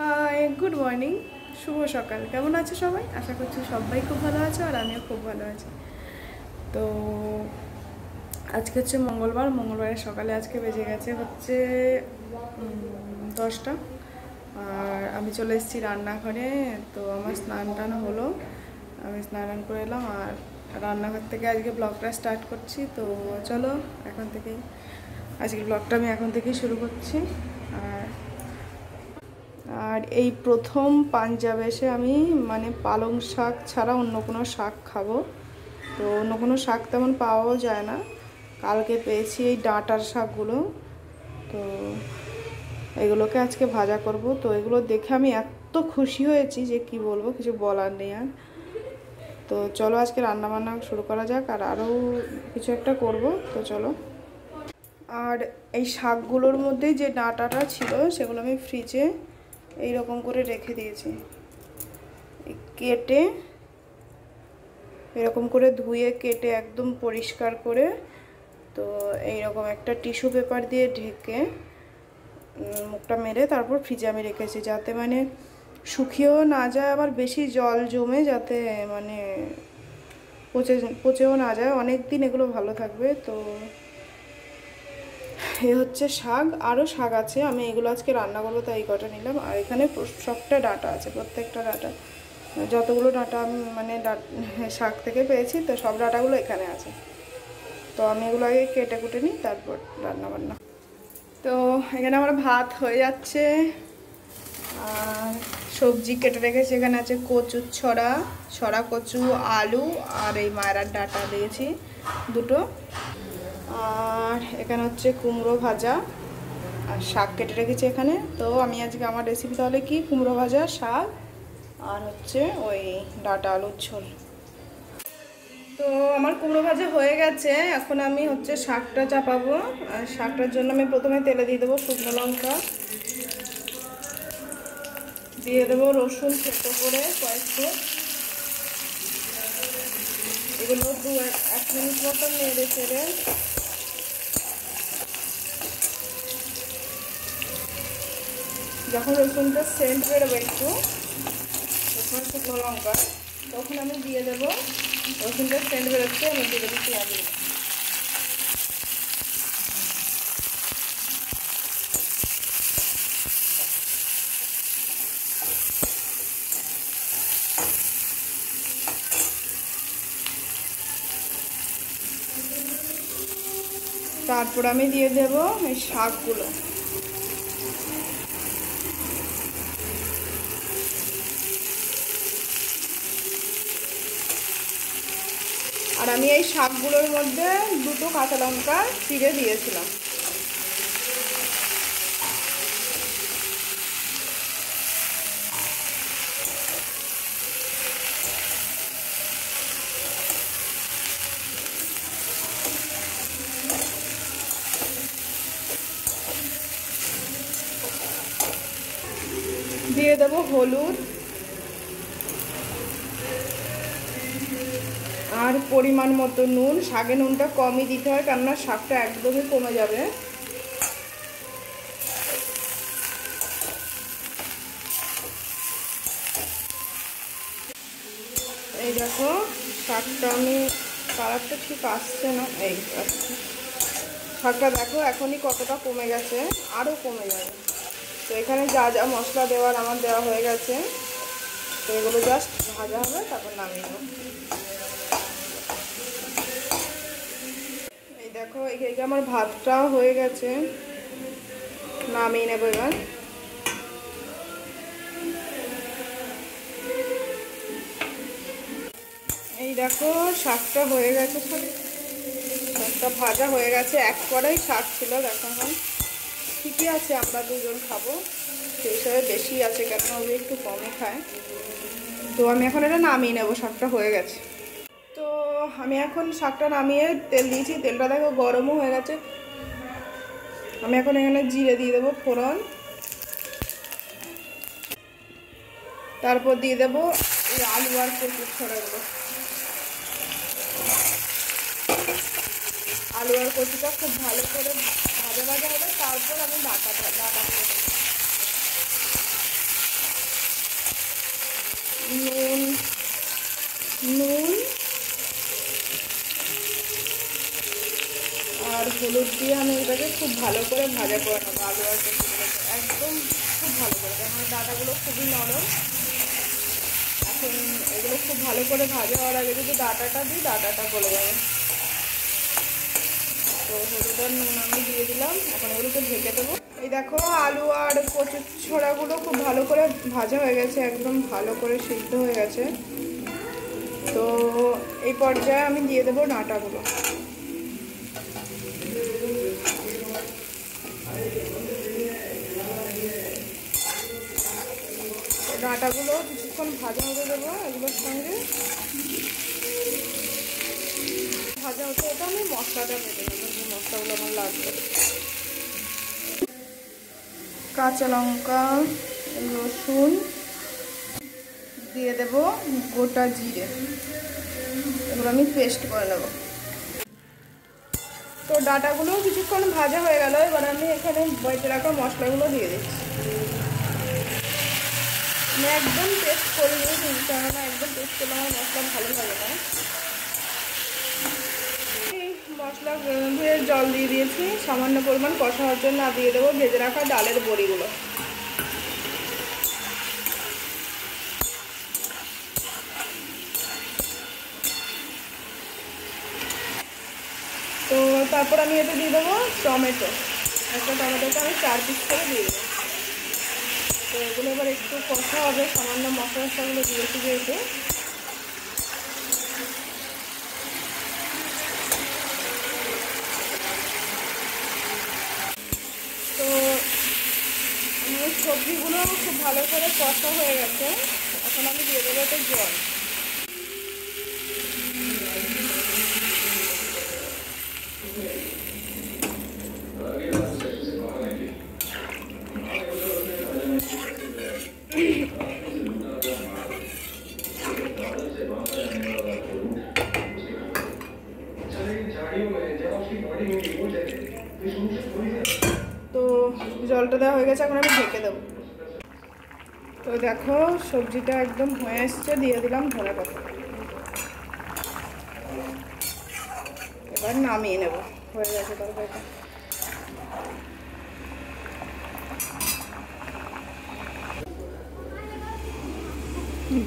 High, good morning, শুভ সকাল। কেমন আছো সবাই? আশা করছি সবাই খুব ভালো আছো আর আমিও খুব ভালো আছি। তো আজকে হচ্ছে মঙ্গলবারের সকালে আজকে বেজে গেছে হচ্ছে 10টা। আর আমি চলে এসেছি রান্নাঘরে। তো আমার স্নান টান হলো, আমি স্নান করে এলাম আর রান্নাঘর থেকে আজকে ব্লগটা স্টার্ট করছি। তো চলো এখন থেকেই আজকের ব্লগটা আমি এখন থেকেই শুরু করছি। আর এই প্রথম পাঞ্জাবে এসে আমি পালং শাক ছাড়া অন্য কোনো শাক খাবো। তো অন্য কোনো শাক তেমন পাওয়াও যায় না। কালকে পেয়েছি এই ডাঁটার শাকগুলো। তো এগুলোকে আজকে ভাজা করব। তো এগুলো দেখে আমি এত খুশি হয়েছি যে কি বলবো, কিছু বলার নেই আর। তো চলো আজকে রান্না বান্না শুরু করা যাক, আর আরও কিছু একটা করব। তো চলো। আর এই শাকগুলোর মধ্যে যে ডাঁটাটা ছিল সেগুলো আমি ফ্রিজে এইরকম করে রেখে দিয়েছি, কেটে এরকম করে ধুয়ে কেটে একদম পরিষ্কার করে। তো এইরকম একটা টিস্যু পেপার দিয়ে ঢেকে মুখটা মেরে তারপর ফ্রিজে আমি রেখেছি, যাতে শুকিয়েও না যায়, আবার বেশি জল জমে যাতে পচেও না যায়, অনেক দিন এগুলো ভালো থাকবে। তো এ হচ্ছে শাক, আরও শাক আছে, আমি এগুলো আজকে রান্না করবো তাই কটা নিলাম। আর এখানে সবটা ডাঁটা আছে, প্রত্যেকটা ডাঁটা, যতগুলো ডাঁটা আমি শাক থেকে পেয়েছি তো সব ডাঁটাগুলো এখানে আছে। তো আমি এগুলো আগে কেটে কুটে নিই, তারপর রান্না বান্না। তো এখানে আমার ভাত হয়ে যাচ্ছে আর সবজি কেটে রেখেছি। এখানে আছে কচুর ছড়া কচু, আলু আর এই মায়রার ডাঁটা দিয়েছি দুটো। আর এখানে হচ্ছে কুমড়ো ভাজা আর শাক কেটে রেখেছি এখানে। তো আমি আজকে আমার রেসিপি তাহলে কি, কুমড়ো ভাজা, শাক আর হচ্ছে ওই ডাঁটা আলুর ঝোল। তো আমার কুমড়ো ভাজা হয়ে গেছে, এখন আমি হচ্ছে শাকটা চাপাবো। আর শাকটার জন্য আমি প্রথমে তেলে দিয়ে দেবো শুকনো লঙ্কা, দিয়ে দেবো রসুন থেতো করে কয়েকটা, এগুলো 1 মিনিট মতন নেড়ে চেড়ে যখন রসুনটা সেন্ট বেরোবে একটু রসুন শুকনো লঙ্কা, তখন আমি দিয়ে দেবো, রসুনটা সেন্ট বেরোচ্ছে আমি দিয়ে দেবো পেঁয়াজ। তারপর আমি দিয়ে দেবো এই শাকগুলো। আর আমি এই শাকগুলোর মধ্যে 2টো কাঁচা লঙ্কা চিড়ে দিয়েছিলাম। দিয়ে দেবো হলুদ আর পরিমাণ মতো নুন। শাকে নুনটা কমই দিতে হয়, কেননা শাকটা একদমই কমে যাবে। এই দেখো শাকটা, আমি কালারটা ঠিক আসছে না, এই আসছে। শাকটা দেখো এখনই কতটা কমে গেছে, আরও কমে যাবে। তো এখানে যা যা মশলা দেওয়ার আমার দেওয়া হয়ে গেছে, তো এগুলো জাস্ট ভাজা হবে, তারপর নামিয়ে নেব। এই দেখো এখানে আমার ভাতটাও হয়ে গেছে, নামিয়ে নেবো এবার। এই দেখো শাকটা হয়ে গেছে, শাকটা ভাজা হয়ে গেছে, এক কড়াই শাক ছিল। দেখো এখন ঠিকই আছে, আমরা দুজন খাবো সেই হিসাবে বেশি আছে, কেন ওই একটু কমই খায়। তো আমি এখন এটা নামিয়ে নেবো, শাকটা হয়ে গেছে। তো আমি এখন শাকটা নামিয়ে তেল দিয়েছি, তেলটা দেখো গরমও হয়ে গেছে। আমি এখন এখানে জিরে দিয়ে দেবো ফোড়ন, তারপর দিয়ে দেবো এই আলু আর কচুর ছড়াগুলো। আলু আর কচুটা খুব ভালো করে ভাজা ভাজা হবে, তারপর আমি ডাঁটা দিয়ে দেবো। নুন নুন আর হলুদ দিয়ে আমি এটাকে খুব ভালো করে ভাজা করে নেবো। আলু আর কচুগুলোকে একদম খুব ভালো করে, কারণ ডাঁটাগুলো খুবই নরম। এখন এগুলো খুব ভালো করে ভাজা হওয়ার আগে যদি ডাঁটাটা দিই, ডাঁটাটা গলে যাবে। তো হলুদ আর নুন আমি দিয়ে দিলাম। এখন এগুলোকে ঢেকে দেবো। এই দেখো আলু আর কচুর ছড়াগুলো খুব ভালো করে ভাজা হয়ে গেছে, একদম ভালো করে সিদ্ধ হয়ে গেছে। তো এই পর্যায়ে আমি দিয়ে দেবো ডাঁটাগুলো। ডাঁটাগুলো কিছুক্ষণ ভাজা হতে দেবো এগুলোর সঙ্গে। ভাজা হতে হতে আমি মশলাটা বেটে নেবো, যে মশলাগুলো আমার লাগবে। কাঁচা লঙ্কা, রসুন দিয়ে দেব, গোটা জিরে, এগুলো আমি পেস্ট করে নেব। তো ডাঁটাগুলো কিছুক্ষণ ভাজা হয়ে গেল। এবার আমি এখানে বেটে রাখা মশলাগুলো দিয়ে দিচ্ছি। আমি একদম পেস্ট করে নিয়েছি, কেননা একদম পেস্ট করলে আমার মশলা ভালো লাগে না। মশলা ধুয়ে জল দিয়ে দিয়েছি সামান্য পরিমাণ কষা হওয়ার জন্য। আর দিয়ে দেবো ভেজে রাখা ডালের বড়িগুলো। তো তারপর আমি এতে দিয়ে দেবো টমেটো। একটা টমেটোকে আমি 4 পিস করে দিয়ে দেবো। তো এগুলো এবার একটু কষা হবে, সামান্য মশলা মশলাগুলো দিয়েছি যেহেতু। তো আমার সবজিগুলো খুব ভালো করে কষা হয়ে গেছে। এখন আমি দিয়ে দেবো একটা জল। তো জলটা দেওয়া হয়ে গেছে, এখন আমি ঢেকে দেবো। তো দেখো সবজিটা একদম হয়ে এসছে, দিয়ে দিলাম ধনে পাতা। এবার নামিয়ে নেব, হয়ে গেছে তরকারিটা।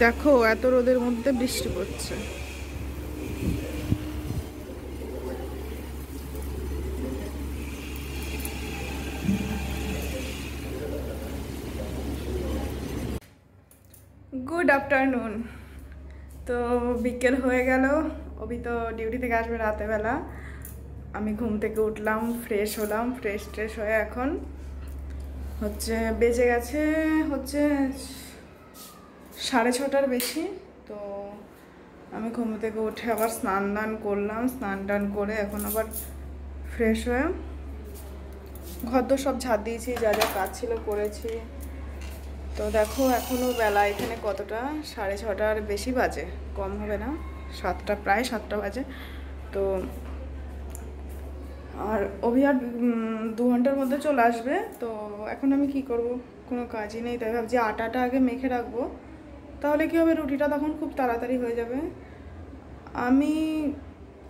দেখো এত রোদের মধ্যে বৃষ্টি পড়ছে। Good afternoon. তো বিকেল হয়ে গেল, অভি তো ডিউটি থেকে আসবে রাতেরবেলা। আমি ঘুম থেকে উঠলাম, ফ্রেশ হলাম, ফ্রেশ ট্রেশ হয়ে এখন বেজে গেছে 6:30 বেশি। তো আমি ঘুম থেকে উঠে আবার স্নান দান করলাম। স্নান টান করে এখন আবার ফ্রেশ হয়ে ঘর তো সব ঝাড় দিয়েছি, যা যা কাজ ছিল করেছি। তো দেখো এখনও বেলা এখানে কতটা, 6:30 বেশি বাজে, কম হবে না, 7টা, প্রায় 7টা বাজে। তো আর অভি আর 2 ঘন্টার মধ্যে চলে আসবে। তো এখন আমি কি করব, কোনো কাজই নেই, তাই ভাবছি আটাটা আগে মেখে রাখবো। তাহলে কী হবে, রুটিটা তখন খুব তাড়াতাড়ি হয়ে যাবে। আমি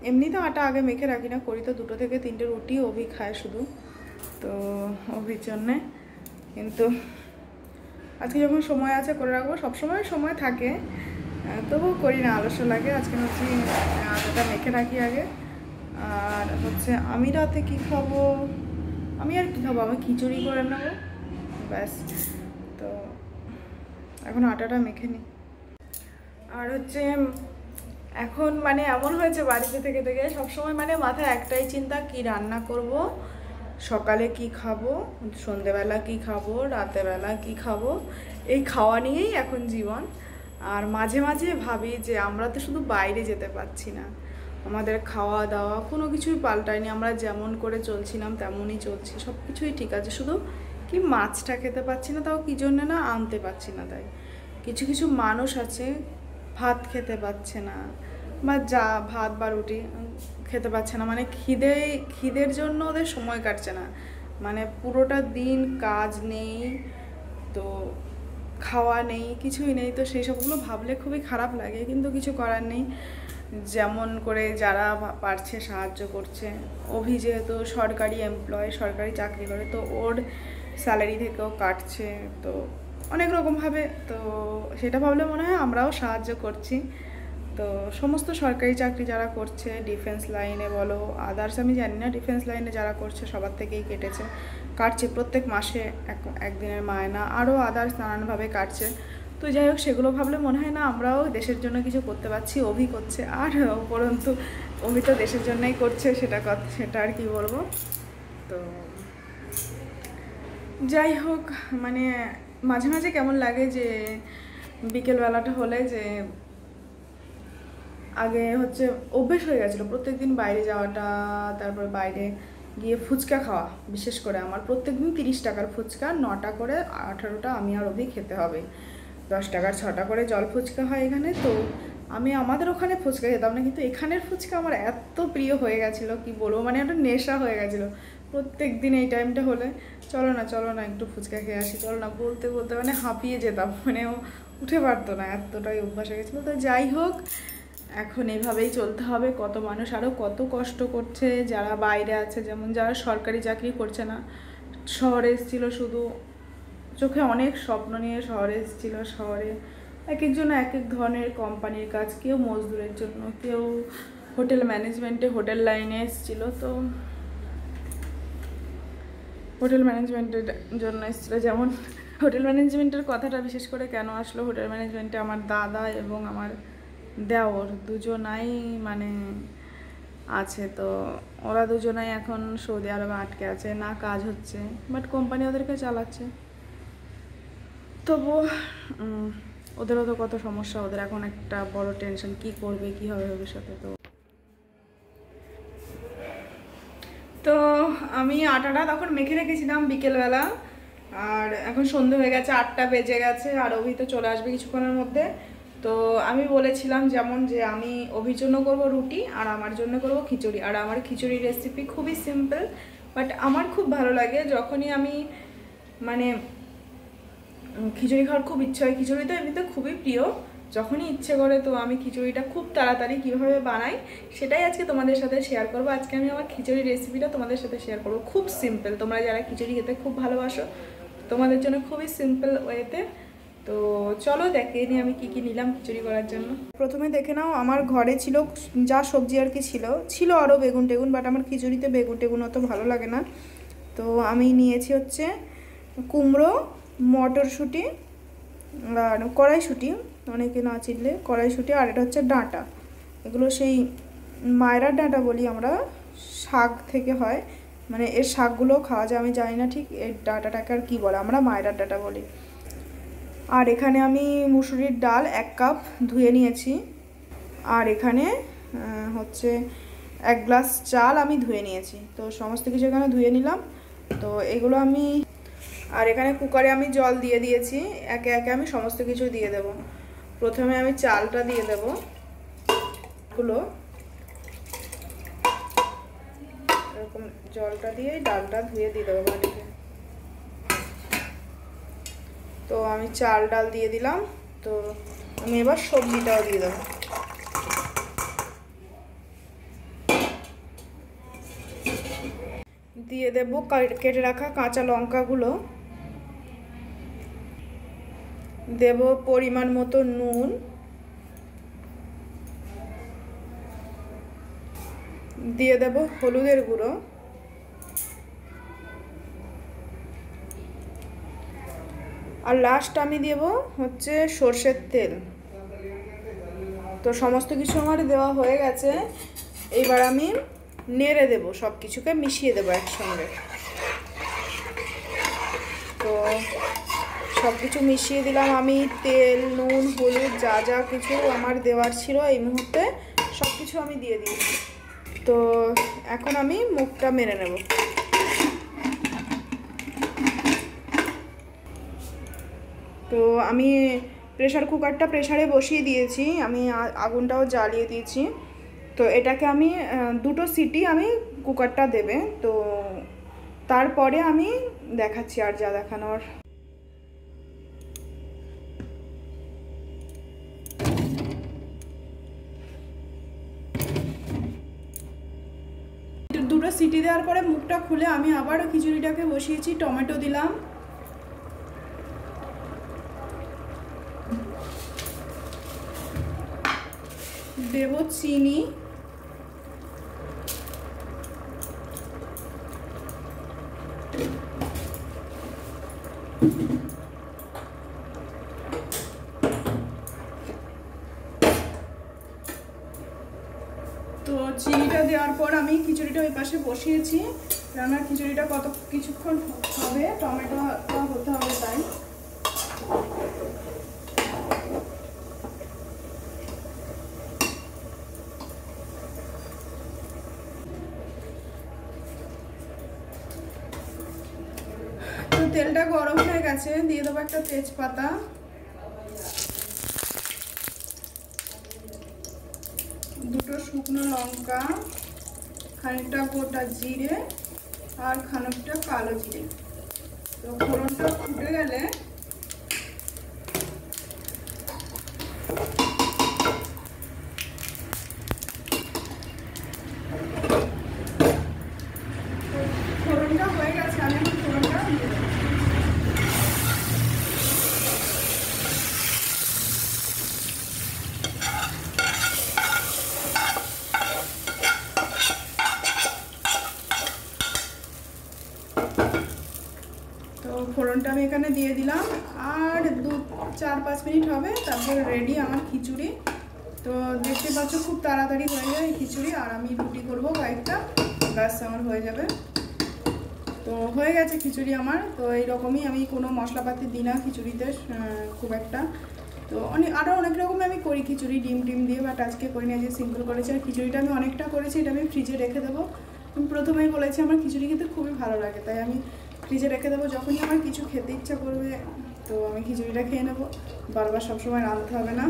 এমনিতে আটা আগে মেখে রাখি না, করি তো 2 থেকে 3টে রুটি অভি খায় শুধু, তো অভির জন্যে। কিন্তু আজকে যখন সময় আছে করে রাখবো, সবসময় সময় থাকে, তবুও করি না, আলস্য লাগে। আজকে ভাবছি আটাটা মেখে রাখি আগে। আর আমি রাতে কী খাবো, আমি আর কী খাবো, আমি খিচুড়ি করে নেবো ব্যাস। তো এখন আটাটা মেখে নিই। আর এখন মানে এমন হয়েছে বাড়িতে থেকে থেকে সবসময় মানে মাথায় একটাই চিন্তা, কি রান্না করব, সকালে কি খাবো, সন্ধেবেলা কি খাবো, রাতেরবেলা কি খাবো, এই খাওয়া নিয়েই এখন জীবন। আর মাঝে মাঝে ভাবি যে আমরা তো শুধু বাইরে যেতে পারছি না, আমাদের খাওয়া দাওয়া কোনো কিছুই পাল্টায়নি, আমরা যেমন করে চলছিলাম তেমনই চলছি, সব কিছুই ঠিক আছে, শুধু কি মাছটা খেতে পাচ্ছি না, তাও কী জন্য না আনতে পারছি না। তাই কিছু কিছু মানুষ আছে ভাত খেতে পাচ্ছে না, বা যা ভাত বা রুটি খেতে পাচ্ছে না, মানে খিদের জন্য ওদের সময় কাটছে না, মানে পুরোটা দিন কাজ নেই, তো খাওয়া নেই, কিছুই নেই। তো সেই সবগুলো ভাবলে খুবই খারাপ লাগে, কিন্তু কিছু করার নেই। যেমন করে যারা পারছে সাহায্য করছে। অভি যেহেতু সরকারি এমপ্লয়, সরকারি চাকরি করে, তো ওর স্যালারি থেকেও কাটছে, তো অনেক রকমভাবে। তো সেটা ভাবলে মনে হয় আমরাও সাহায্য করছি। তো সমস্ত সরকারি চাকরি যারা করছে, ডিফেন্স লাইনে বলো, আদার্স আমি জানি না, ডিফেন্স লাইনে যারা করছে সবার থেকেই কাটছে প্রত্যেক মাসে একদিনের মায়না, আরও আদার্স নানানভাবে কাটছে। তো যাই হোক, সেগুলো ভাবলে মনে হয় না আমরাও দেশের জন্য কিছু করতে পারছি। অভি করছে, আর উপরন্তু অভি তো দেশের জন্যই করছে, সেটা আর কি বলবো। তো যাই হোক, মানে মাঝে মাঝে কেমন লাগে যে বিকেলবেলাটা হলে, যে আগে হচ্ছে অভ্যেস হয়ে গেছিলো প্রত্যেক দিন বাইরে যাওয়াটা, তারপর বাইরে গিয়ে ফুচকা খাওয়া। বিশেষ করে আমার প্রত্যেক দিন 30 টাকার ফুচকা, 9টা করে 18টা আমি আর অভি খেতে হবে। 10 টাকার 6টা করে জল ফুচকা হয় এখানে। তো আমি আমাদের ওখানে ফুচকা খেতাম না, কিন্তু এখানের ফুচকা আমার এত প্রিয় হয়ে গেছিলো কি বলবো, মানে একটা নেশা হয়ে গেছিলো। প্রত্যেক দিন এই টাইমটা হলে চলো না একটু ফুচকা খেয়ে আসি, চলো না বলতে বলতে মানে হাঁপিয়ে যেতাম, মানে ও উঠে পারতো না, এতটাই অভ্যাস হয়ে গেছিলো। তো যাই হোক, এখন এইভাবেই চলতে হবে। কত মানুষ আরও কত কষ্ট করছে যারা বাইরে আছে, যেমন যারা সরকারি চাকরি করছে না, শহরে এসেছিলো, শুধু চোখে অনেক স্বপ্ন নিয়ে শহরে এসেছিলো। শহরে এক একজন এক এক ধরনের কোম্পানির কাজ, কেউ মজদুরের জন্য, কেউ হোটেল ম্যানেজমেন্টে, হোটেল লাইনে এসেছিলো। তো হোটেল ম্যানেজমেন্টের জন্য এসেছিলো। যেমন হোটেল ম্যানেজমেন্টের কথাটা বিশেষ করে কেন আসলো, হোটেল ম্যানেজমেন্টে আমার দাদা এবং আমার দেওর দুজনাই মানে আছে। তো ওরা দুজনাই এখন সৌদি আরবে আটকে আছে, না কাজ হচ্ছে, বাট কোম্পানি ওদেরকে চালাচ্ছে। তবু ওদেরও তো কত সমস্যা, ওদের এখন একটা বড় টেনশন, কি করবে, কি হবে ভবিষ্যতে। তো আমি আটাটা তখন মেখে রেখেছিলাম বিকেলবেলা, আর এখন সন্ধে হয়ে গেছে, 8টা বেজে গেছে, আর অভি তো চলে আসবে কিছুক্ষণের মধ্যে। তো আমি বলেছিলাম যেমন যে আমি অভির জন্য করবো রুটি, আর আমার জন্য করব খিচুড়ি। আর আমার খিচুড়ির রেসিপি খুবই সিম্পল, বাট আমার খুব ভালো লাগে যখনই আমি মানে খিচুড়ি খাওয়ার খুব ইচ্ছা হয়। খিচুড়ি তো এমনিতে খুবই প্রিয়, যখনই ইচ্ছে করে। তো আমি খিচুড়িটা খুব তাড়াতাড়ি কীভাবে বানাই সেটাই আজকে তোমাদের সাথে শেয়ার করবো। আজকে আমি আমার খিচুড়ি রেসিপিটা তোমাদের সাথে শেয়ার করবো। খুব সিম্পল, তোমরা যারা খিচুড়ি খেতে খুব ভালোবাসো তোমাদের জন্য খুবই সিম্পল ওয়েতে। তো চলো দেখে নিই আমি কি নিলাম খিচুড়ি করার জন্য। প্রথমে দেখে নাও, আমার ঘরে ছিল যা সবজি আর কি ছিল আরও বেগুন টেগুন, বাট আমার খিচুড়িতে বেগুন টেগুন অত ভালো লাগে না। তো আমি নিয়েছি হচ্ছে কুমড়ো, মটরশুঁটি আর কড়াইশুঁটি, অনেকে না চিনলে কড়াইশুঁটি, আর এটা হচ্ছে ডাঁটা। এগুলো সেই মায়রার ডাঁটা বলি আমরা, শাক থেকে হয়, মানে এর শাকগুলো খাওয়া যায়। আমি জানি না ঠিক এর ডাঁটাটাকে আর কী বলে, আমরা মায়রার ডাঁটা বলি। আর এখানে আমি মুসুরির ডাল 1 কাপ ধুয়ে নিয়েছি, আর এখানে হচ্ছে 1 গ্লাস চাল আমি ধুয়ে নিয়েছি। তো সমস্ত কিছু এখানে ধুয়ে নিলাম। তো এগুলো আমি, আর এখানে কুকারে আমি জল দিয়ে দিয়েছি, একে একে আমি সমস্ত কিছু দিয়ে দেব। প্রথমে আমি চালটা দিয়ে দেব, এরকম জলটা দিয়ে ডালটা ধুয়ে দিয়ে দেবো বাটিতে। তো আমি চাল ডাল দিয়ে দিলাম। তো আমি এবার সবজিটাও দিয়ে দেবো। দিয়ে দেবো কেটে রাখা কাঁচা লঙ্কাগুলো, দেব পরিমাণ মতো নুন, দিয়ে দেব হলুদের গুঁড়ো, আর লাস্ট আমি দেব হচ্ছে সর্ষের তেল। তো সমস্ত কিছু আমার দেওয়া হয়ে গেছে, এইবার আমি নেড়ে দেব, সব কিছুকে মিশিয়ে দেবো একসঙ্গে। তো সব কিছু মিশিয়ে দিলাম আমি, তেল, নুন, হলুদ যা যা কিছু আমার দেওয়ার ছিল এই মুহূর্তে সব কিছু আমি দিয়ে দিয়েছি। তো এখন আমি মুখটা মেরে নেব। তো আমি প্রেসার কুকারটা প্রেসারে বসিয়ে দিয়েছি, আমি আগুনটাও জ্বালিয়ে দিয়েছি। তো এটাকে আমি 2টো সিটি আমি কুকারটা দেবে। তো তারপরে আমি দেখাচ্ছি আর যা দেখানোর। দুটো সিটি দেওয়ার পরে মুখটা খুলে আমি আবার খিচুড়িটাকে বসিয়েছি। টমেটো দিলাম, দেব চিনি, তো চিনিটা দেওয়ার পর আমি খিচুড়িটা ওই পাশে বসিয়েছি। রান্নার খিচুড়িটা কত কিছুক্ষণ হবে, টমেটোটা হতে হবে তাই। তো তেলটা গরম হয়ে গেছে, দিয়ে দেবো একটা তেজপাতা, দুটো শুকনো লঙ্কা, খানিকটা গোটা জিরে আর খানিকটা কালো জিরে। তো ফোড়নটা ফুটে গেলে ফোড়নটা হয়ে গেছে, আমি এখন ফোড়নটা দিয়ে দেবো। তো ফোড়নটা আমি এখানে দিয়ে দিলাম, আর 4-5 মিনিট হবে, তারপর রেডি আমার খিচুড়ি। তো দেখতে পাচ্ছ খুব তাড়াতাড়ি হয়ে যায় এই খিচুড়ি, আর আমি রুটি করবো কয়েকটা, ব্যাস আমার হয়ে যাবে। তো হয়ে গেছে খিচুড়ি আমার। তো এইরকমই, আমি কোনো মশলাপাতি দিই না খিচুড়িতে খুব একটা। তো আরও অনেক রকমই আমি করি খিচুড়ি, ডিম দিয়ে, বাট আজকে করিনি, আজকে সিম্পল করেছি। আর খিচুড়িটা আমি অনেকটা করেছি, এটা আমি ফ্রিজে রেখে দেবো। আমি প্রথমেই বলেছি আমার খিচুড়ি খেতে খুবই ভালো লাগে, তাই আমি ফ্রিজে রেখে দেবো। যখনই আমার কিছু খেতে ইচ্ছা করবে তো আমি খিচুড়িটা খেয়ে নেবো, বারবার সবসময় রাঁধতে হবে না।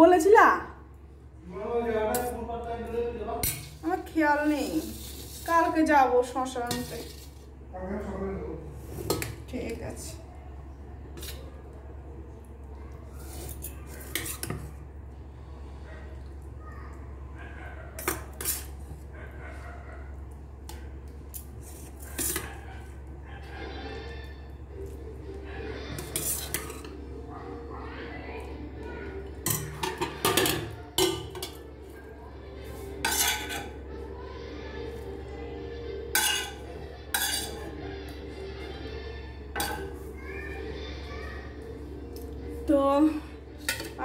বলেছিলা? আমার খেয়াল নেই, কালকে যাবো শশা আনতে। ঠিক আছে। তো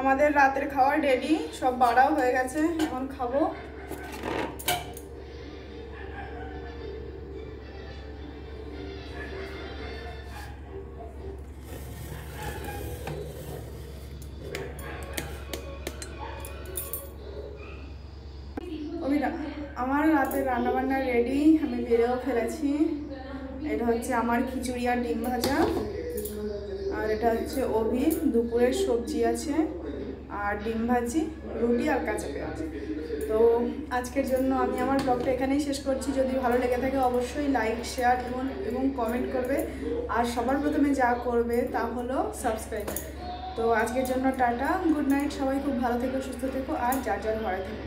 আমাদের রাতের খাওয়া রেডি, সব বাড়াও হয়ে গেছে, এখন খাবো। আমার রাতের রান্নাবান্না রেডি, আমি বেড়েও ফেলেছি। এটা হচ্ছে আমার খিচুড়ি আর ডিম ভাজা, আর এটা হচ্ছে অভি দুপুরের সবজি আছে, আর ডিম ভাজি, রুটি আর কাঁচা পেঁয়াজ। তো আজকের জন্য আমি আমার ব্লগটা এখানেই শেষ করছি। যদি ভালো লেগে থাকে অবশ্যই লাইক, শেয়ার এবং কমেন্ট করবে। আর সবার প্রথমে যা করবে তা হলো সাবস্ক্রাইব। তো আজকের জন্য টাটা, গুড নাইট, সবাই খুব ভালো থেকো, সুস্থ থেকো, আর যার যার ঘরে থেকো।